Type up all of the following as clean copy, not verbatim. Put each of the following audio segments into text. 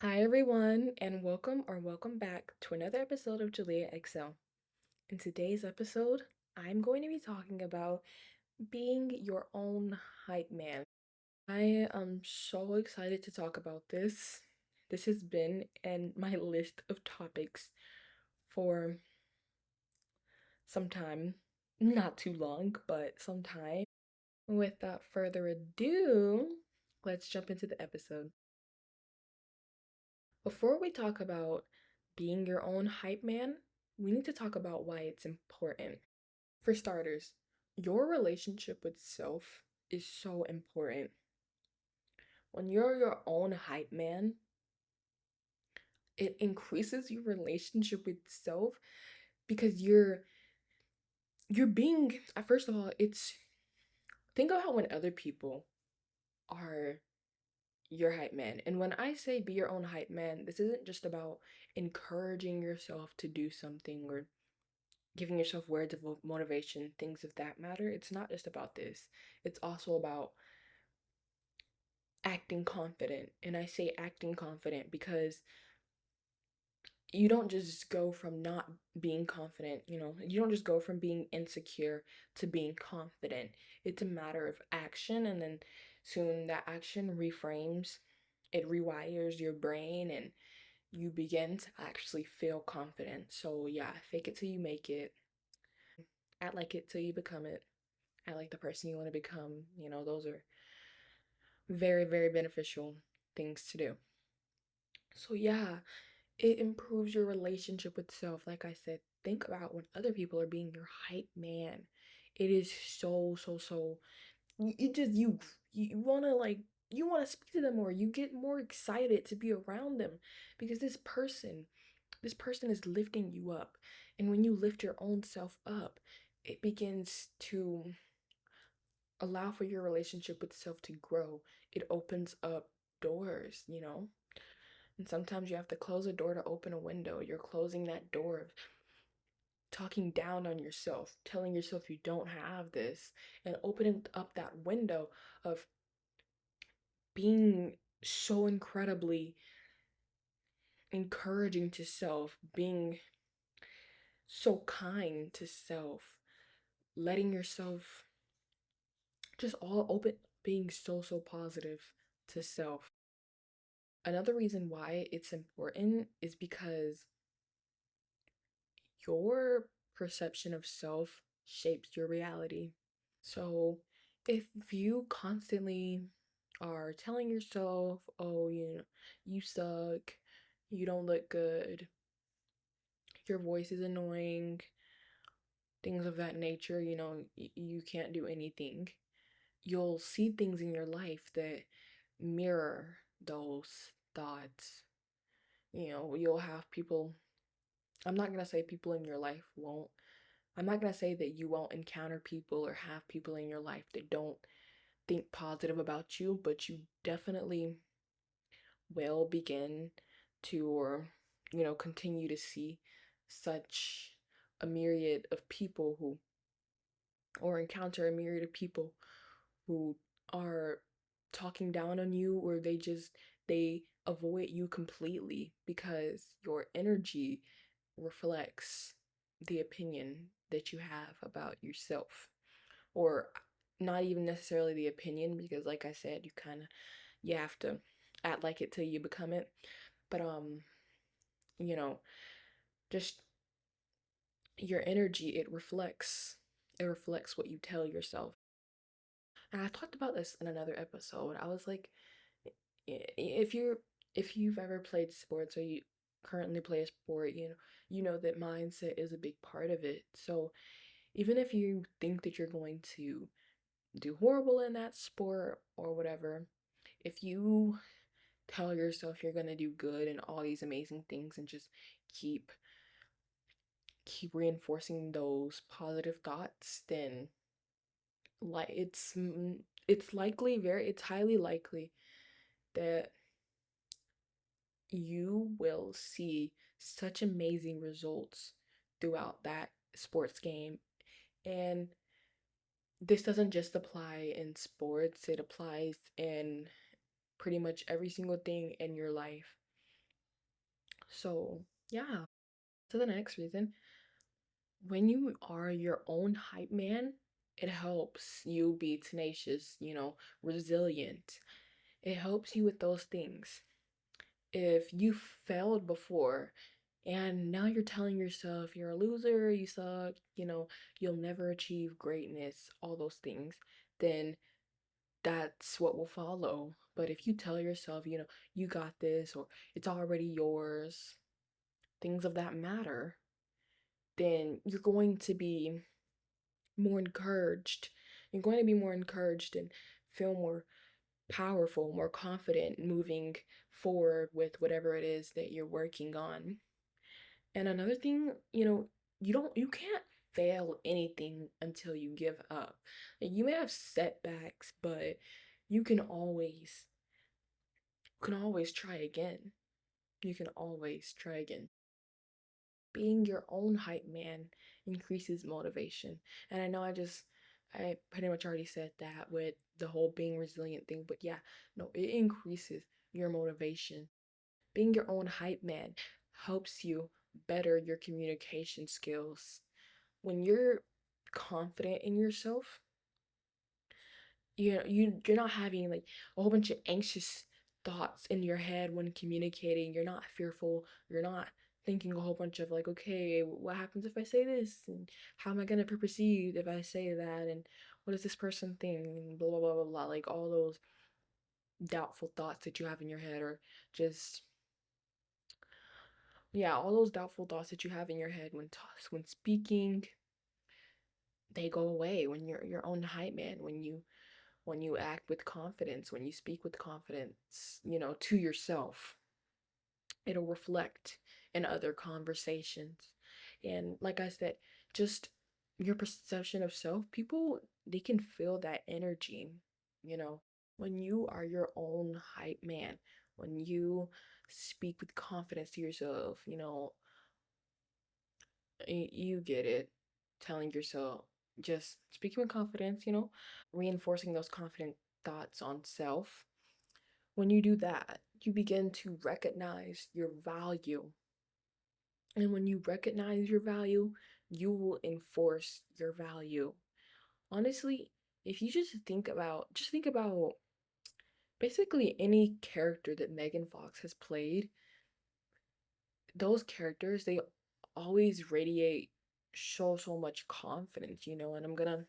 Hi everyone, and welcome back to another episode of Julia XL. In today's episode, I'm going to be talking about being your own hype man. I am so excited to talk about this. This has been in my list of topics for some time. Not too long, but some time. Without further ado, let's jump into the episode. Before we talk about being your own hype man, we need to talk about why it's important. For starters, your relationship with self is so important. When you're your own hype man, it increases your relationship with self because you're being first of all, it's think of how when other people are your hype man. And when I say be your own hype man, this isn't just about encouraging yourself to do something or giving yourself words of motivation, things of that matter. It's not just about this. It's also about acting confident. And I say acting confident because you don't just go from not being confident, you don't just go from being insecure to being confident. It's a matter of action, and then soon that action reframes, it rewires your brain, and you begin to actually feel confident. So, yeah, fake it till you make it, act like it till you become it. Act like the person you want to become. Those are very, very beneficial things to do. So, yeah, it improves your relationship with self. Like I said, think about when other people are being your hype man. It is so, so, so. It just, you want to you want to speak to them more. You get more excited to be around them because this person is lifting you up. And when you lift your own self up, it begins to allow for your relationship with self to grow. It opens up doors. And sometimes you have to close a door to open a window. You're closing that door of talking down on yourself, telling yourself you don't have this, and opening up that window of being so incredibly encouraging to self, being so kind to self, letting yourself just all open, being so, so positive to self. Another reason why it's important is because your perception of self shapes your reality. So if you constantly are telling yourself, oh, you suck, you don't look good, your voice is annoying, things of that nature, you can't do anything, you'll see things in your life that mirror those thoughts. You'll have people, I'm not going to say people in your life won't, I'm not going to say that you won't encounter people or have people in your life that don't think positive about you, but you definitely will begin to, or, continue to see such a myriad of people who, or encounter a myriad of people who are talking down on you, or they avoid you completely because your energy reflects the opinion that you have about yourself. Or not even necessarily the opinion, because like I said, you have to act like it till you become it. But you know just your energy, it reflects what you tell yourself. And I talked about this in another episode. I was like, if you've ever played sports, or you currently play a sport, you know that mindset is a big part of it. So even if you think that you're going to do horrible in that sport or whatever, if you tell yourself you're going to do good and all these amazing things, and just keep keep reinforcing those positive thoughts, then like it's highly likely that you will see such amazing results throughout that sports game. And this doesn't just apply in sports, it applies in pretty much every single thing in your life. So, yeah. So the next reason, when you are your own hype man, it helps you be tenacious, resilient. It helps you with those things. If you failed before and now you're telling yourself you're a loser, you suck, you'll never achieve greatness, all those things, then that's what will follow. But if you tell yourself, you got this, or it's already yours, things of that matter, then you're going to be more encouraged. You're going to be more encouraged and feel more powerful, more confident moving forward with whatever it is that you're working on. And another thing, you can't fail anything until you give up. Like, you may have setbacks, but you can always try again. You can always try again. Being your own hype man increases motivation. And I know I pretty much already said that with the whole being resilient thing, but yeah, no, it increases your motivation. Being your own hype man helps you better your communication skills. When you're confident in yourself, you're not having like a whole bunch of anxious thoughts in your head when communicating. You're not fearful. You're not thinking a whole bunch of like, okay, what happens if I say this, and how am I gonna be perceived if I say that, and what does this person think, and blah blah blah blah blah. Like all those doubtful thoughts that you have in your head, or just yeah, all those doubtful thoughts that you have in your head when speaking, they go away when you're your own hype man. When you act with confidence, when you speak with confidence, to yourself, it'll reflect in other conversations. And like I said, just your perception of self, people, they can feel that energy, you know, when you are your own hype man, when you speak with confidence to yourself, you get it, telling yourself, just speaking with confidence, reinforcing those confident thoughts on self. When you do that, you begin to recognize your value. And when you recognize your value, you will enforce your value. Honestly, if you just think about basically any character that Megan Fox has played, those characters, they always radiate so much confidence, and I'm gonna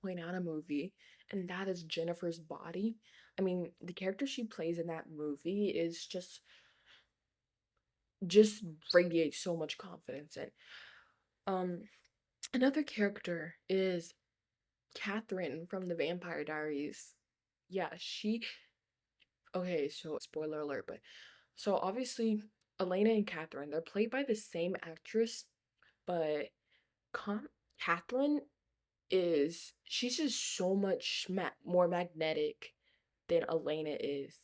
point out a movie, and that is Jennifer's Body. I mean, the character she plays in that movie is just radiates so much confidence. And um another character is Catherine from the Vampire Diaries. Yeah, she okay, so spoiler alert, but so obviously Elena and Catherine, they're played by the same actress, but Con- Catherine she's just so much more magnetic than Elena is,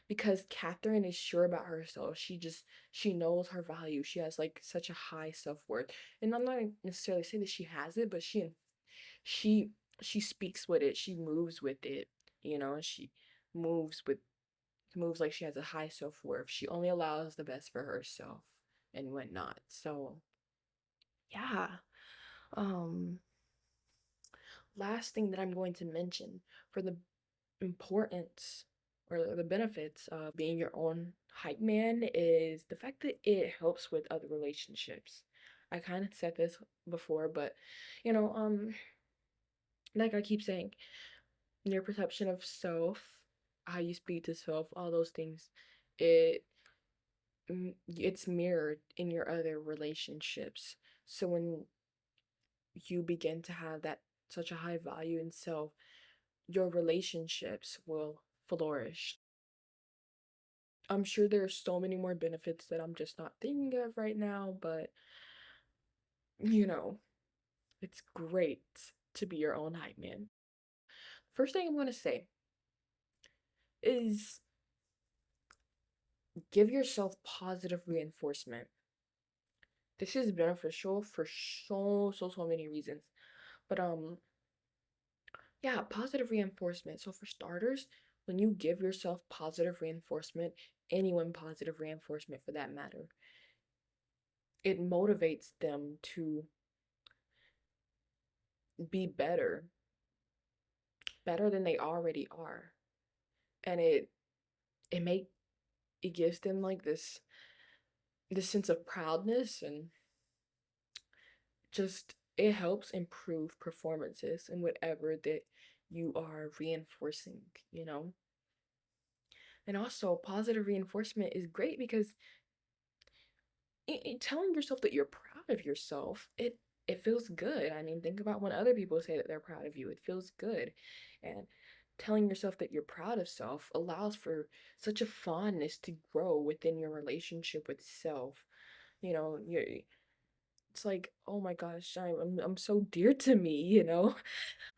because Catherine is sure about herself. She knows her value. She has like such a high self-worth. And I'm not necessarily saying that she has it, but she she speaks with it. She moves with it. She moves with moves like she has a high self-worth. She only allows the best for herself and whatnot. So yeah. Um Last thing that I'm going to mention for the importance or the benefits of being your own hype man is the fact that it helps with other relationships. I kind of said this before, but you know, um, like I keep saying, your perception of self, how you speak to self, all those things, it it's mirrored in your other relationships. So when you begin to have that such a high value in self, your relationships will flourish. I'm sure there are so many more benefits that I'm just not thinking of right now, but you know, it's great to be your own hype man. First thing I'm going to say is give yourself positive reinforcement. This is beneficial for so many reasons. But yeah, positive reinforcement. So for starters, When you give yourself positive reinforcement, anyone positive reinforcement for that matter, it motivates them to be better than they already are. And it make it gives them like this sense of proudness, and just it helps improve performances and whatever that you are reinforcing, you know? And also, positive reinforcement is great because telling yourself that you're proud of yourself, it feels good. I mean, think about when other people say that they're proud of you. It feels good. And telling yourself that you're proud of self allows for such a fondness to grow within your relationship with self. You know, it's like, oh my gosh, I'm so dear to me, you know?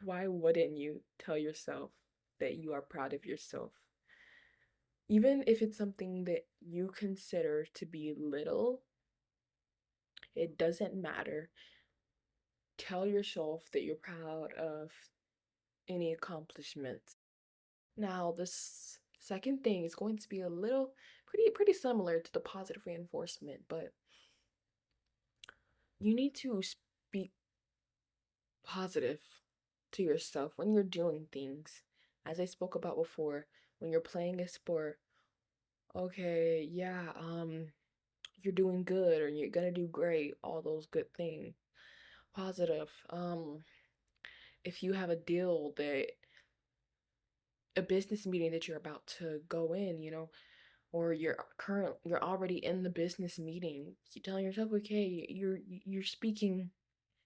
Why wouldn't you tell yourself that you are proud of yourself? Even if it's something that you consider to be little, it doesn't matter. Tell yourself that you're proud of any accomplishments. Now, this second thing is going to be a little pretty similar to the positive reinforcement, but you need to speak positive to yourself when you're doing things. As I spoke about before, when you're playing a sport, okay, yeah, you're doing good or you're gonna do great, all those good things. Positive. If you have a deal that a business meeting that you're about to go in, or you're already in the business meeting, you're telling yourself, okay, you're speaking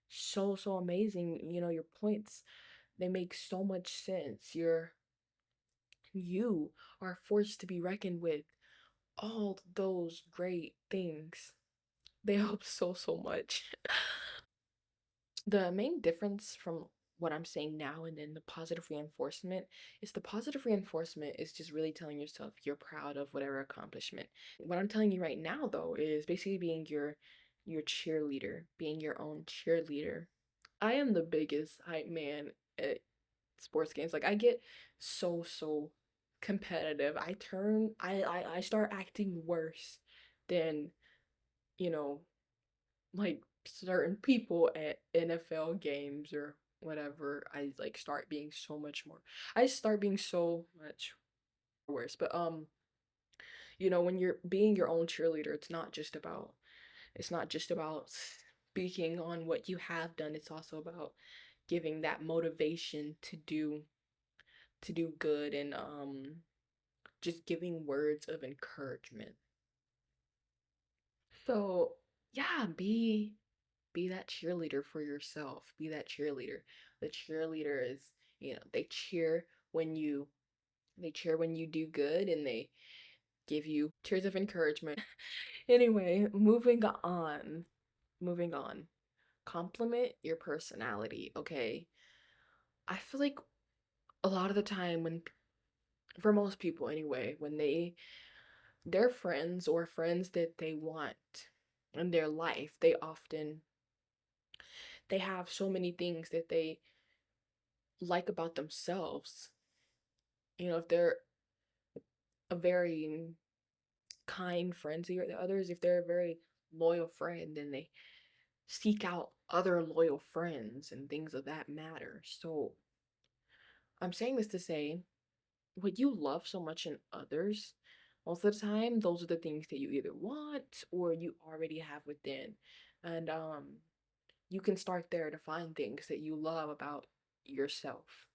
so amazing, your points, they make so much sense. You are forced to be reckoned with. All those great things, they help so much. The main difference from what I'm saying now and then the positive reinforcement is the positive reinforcement is just really telling yourself you're proud of whatever accomplishment. What I'm telling you right now though is basically being your cheerleader, being your own cheerleader. I am the biggest hype man at sports games. Like I get so competitive. I start acting worse than, you know, like certain people at NFL games or whatever. I start being so much worse. But when you're being your own cheerleader, it's not just about speaking on what you have done. It's also about giving that motivation to do good, and just giving words of encouragement. So, yeah, be that cheerleader for yourself. Be that cheerleader. The cheerleader is, when you they cheer when you do good, and they give you tears of encouragement. Anyway, moving on. Moving on. Compliment your personality, okay? I feel like a lot of the time for most people anyway, when their friends or friends that they want in their life, they have so many things that they like about themselves. If they're a very kind friend to the others, if they're a very loyal friend, then they seek out other loyal friends and things of that matter. So I'm saying this to say, what you love so much in others, most of the time, those are the things that you either want or you already have within. And you can start there to find things that you love about yourself,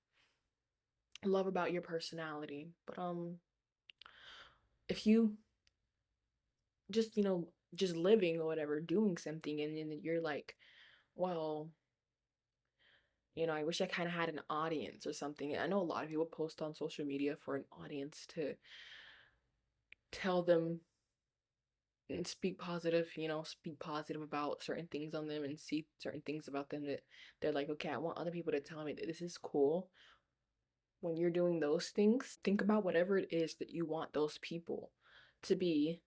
love about your personality. But if you just living or whatever, doing something, and then you're like, well, I wish I kind of had an audience or something. I know a lot of people post on social media for an audience to tell them and speak positive about certain things on them and see certain things about them that they're like, okay, I want other people to tell me that this is cool. When you're doing those things, think about whatever it is that you want those people to be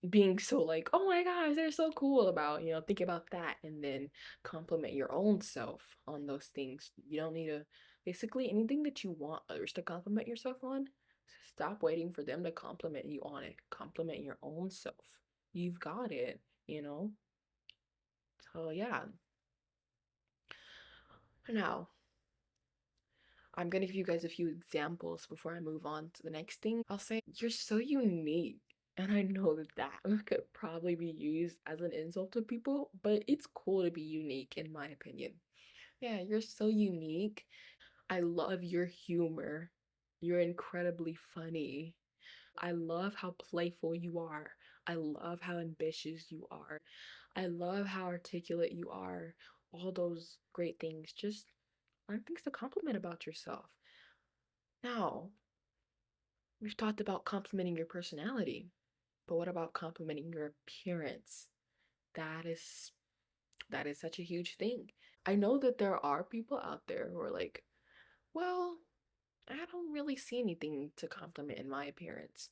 being so like, oh my gosh, they're so cool about, think about that, and then compliment your own self on those things. You don't need to Basically, anything that you want others to compliment yourself on, stop waiting for them to compliment you on it. Compliment your own self. You've got it, you know? So, yeah. Now, I'm gonna give you guys a few examples before I move on to the next thing. I'll say, you're so unique. And I know that that could probably be used as an insult to people, but it's cool to be unique, in my opinion. Yeah, you're so unique. I love your humor. You're incredibly funny. I love how playful you are. I love how ambitious you are. I love how articulate you are. All those great things. Just aren't things to compliment about yourself. Now, we've talked about complimenting your personality, but what about complimenting your appearance? That is that is such a huge thing. I know that there are people out there who are like, well, I don't really see anything to compliment in my appearance.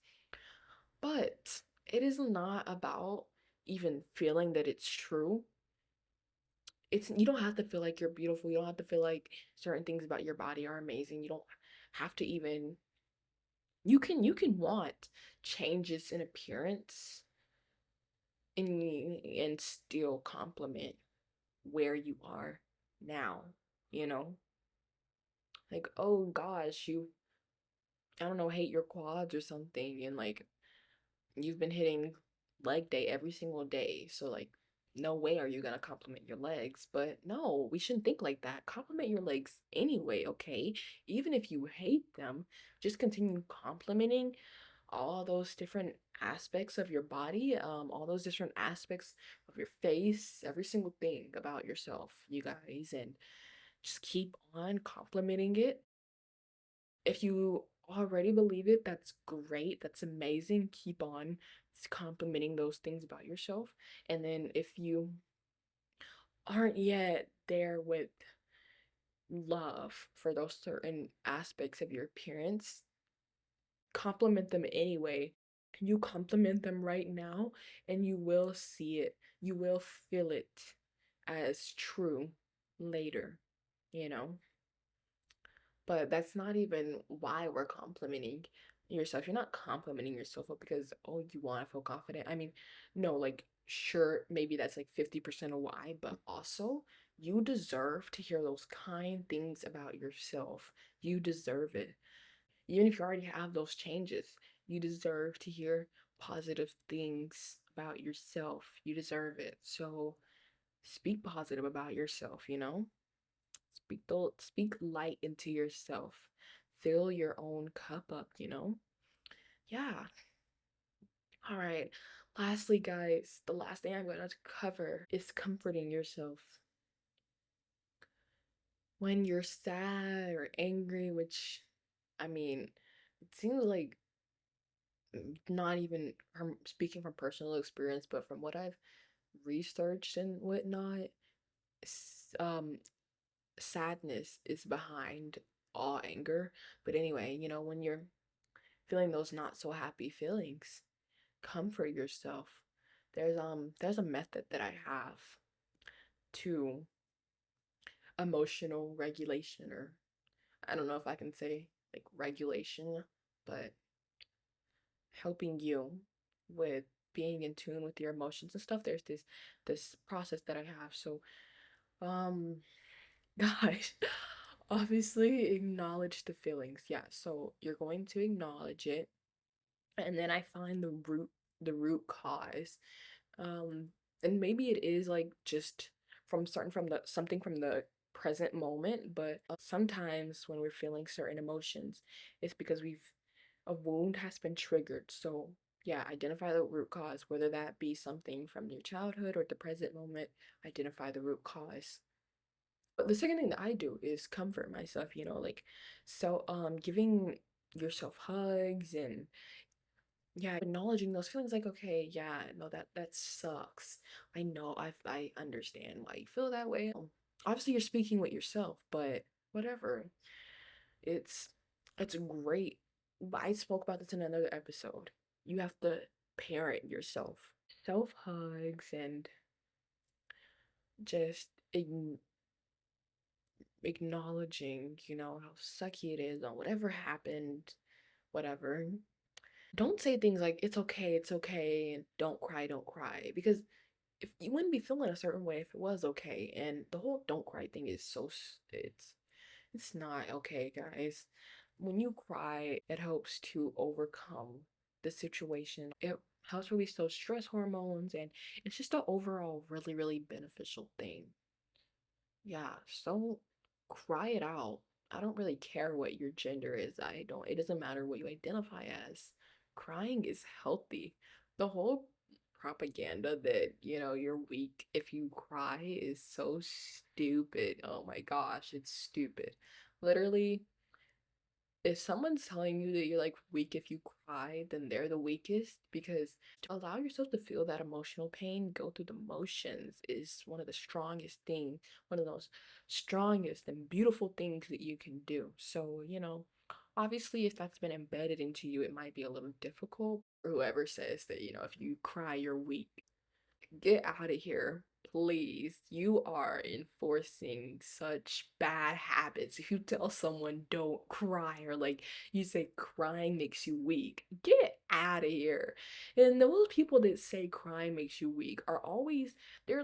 But it is not about even feeling that it's true. It's you don't have to feel like you're beautiful. You don't have to feel like certain things about your body are amazing. You don't have to even you can want changes in appearance and still compliment where you are now, you know? Like, oh gosh, you I don't know, hate your quads or something and like you've been hitting leg day every single day. So like no way are you gonna compliment your legs. But no, we shouldn't think like that. Compliment your legs anyway, okay? Even if you hate them, just continue complimenting all those different aspects of your body, all those different aspects of your face, every single thing about yourself, you guys, and just keep on complimenting it. If you already believe it, that's great. That's amazing. Keep on complimenting those things about yourself. And then if you aren't yet there with love for those certain aspects of your appearance, compliment them anyway. You compliment them right now, and you will see it. You will feel it as true later, you know? But that's not even why we're complimenting yourself. You're not complimenting yourself because, oh, you want to feel confident. I mean, no, like, sure, maybe that's like 50% of why, but also you deserve to hear those kind things about yourself. You deserve it. Even if you already have those changes, you deserve to hear positive things about yourself. You deserve it. So speak positive about yourself, you know? Speak light into yourself. Fill your own cup up, you know? Yeah. All right. Lastly, guys, the last thing I'm going to cover is comforting yourself. When you're sad or angry, which I mean, it seems like not even from speaking from personal experience, but from what I've researched and whatnot, um, sadness is behind all anger. But anyway, you know, when you're feeling those not so happy feelings, comfort yourself. There's a method that I have to emotional regulation, or I don't know if I can say like regulation, but helping you with being in tune with your emotions and stuff. There's this process that I have. So um guys, obviously acknowledge the feelings. Yeah, so you're going to acknowledge it, and then I find the root cause. Um, and maybe it is like just from starting from the something from the present moment, but sometimes when we're feeling certain emotions, it's because a wound has been triggered. So yeah, identify the root cause, whether that be something from your childhood or the present moment, identify the root cause. But the second thing that I do is comfort myself, you know, like so giving yourself hugs and yeah, acknowledging those feelings like, okay, yeah, no, that sucks. I know, I understand why you feel that way. Obviously you're speaking with yourself, but whatever. It's it's great. I spoke about this in another episode. You have to parent yourself. Self hugs and just acknowledging, how sucky it is on whatever happened, whatever. Don't say things like it's okay, and don't cry, because if you wouldn't be feeling a certain way if it was okay. And the whole don't cry thing is it's not okay, guys. When you cry, it helps to overcome the situation. It helps release those stress hormones, and it's just an overall really, really beneficial thing. Yeah, so cry it out. I don't really care what your gender is. It doesn't matter what you identify as. Crying is healthy. The whole propaganda that, you're weak if you cry is so stupid. Oh my gosh, it's stupid. Literally, if someone's telling you that you're like weak if you cry, then they're the weakest, because to allow yourself to feel that emotional pain, go through the motions is one of the strongest things, one of those strongest and beautiful things that you can do. So, obviously, if that's been embedded into you, it might be a little difficult. Whoever says that, if you cry, you're weak, get out of here, please. You are enforcing such bad habits. If you tell someone don't cry, or like you say crying makes you weak, get out of here. And those people that say crying makes you weak are always, they're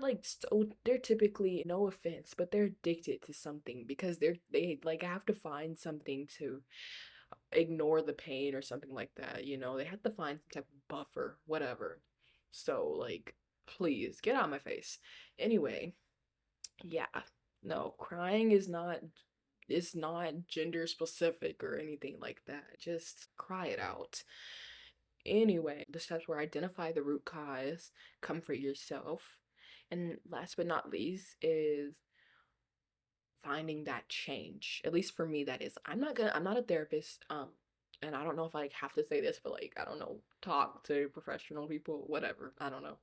typically, no offense, but they're addicted to something, because they like have to find something to ignore the pain or something like that. They have to find some type of buffer, whatever. So, like, please get out of my face. Anyway, yeah, no, crying is not gender specific or anything like that. Just cry it out. Anyway, the steps were identify the root cause, comfort yourself, and last but not least is finding that change. At least for me, that is. I'm not a therapist, and I don't know if I have to say this, but like, I don't know, talk to professional people, whatever. I don't know.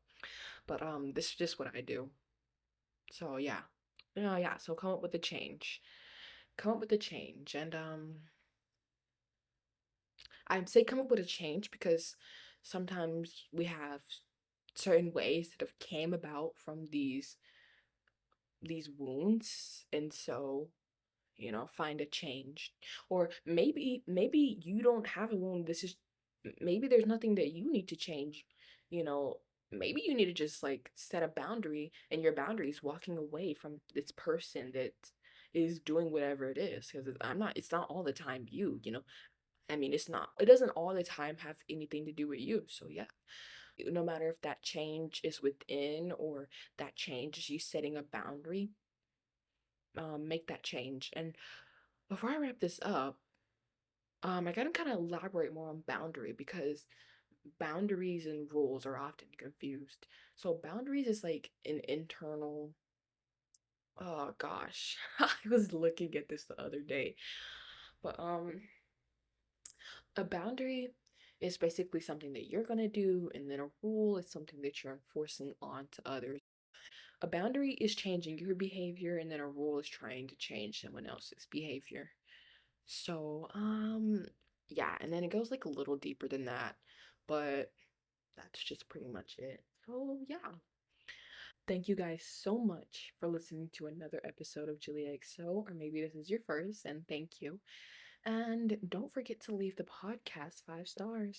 But this is just what I do. So yeah. Yeah, so come up with a change. Come up with a change. And I say come up with a change because sometimes we have certain ways that have came about from these wounds, and so find a change. Or maybe you don't have a wound. Maybe there's nothing that you need to change. you know Maybe you need to just like set a boundary, and your boundary is walking away from this person that is doing whatever it is, because it's not all the time you. I mean, it doesn't all the time have anything to do with you. So yeah, no matter if that change is within, or that change is you setting a boundary, make that change. And before I wrap this up, I gotta kind of elaborate more on boundary, because boundaries and rules are often confused. So boundaries is like an internal. Oh gosh, I was looking at this the other day, but a boundary is basically something that you're gonna do, and then a rule is something that you're enforcing on to others. A boundary is changing your behavior, and then a rule is trying to change someone else's behavior. So, yeah, and then it goes like a little deeper than that, but that's just pretty much it. So, yeah. Thank you guys so much for listening to another episode of Julia XO, or maybe this is your first, and thank you. And don't forget to leave the podcast 5 stars.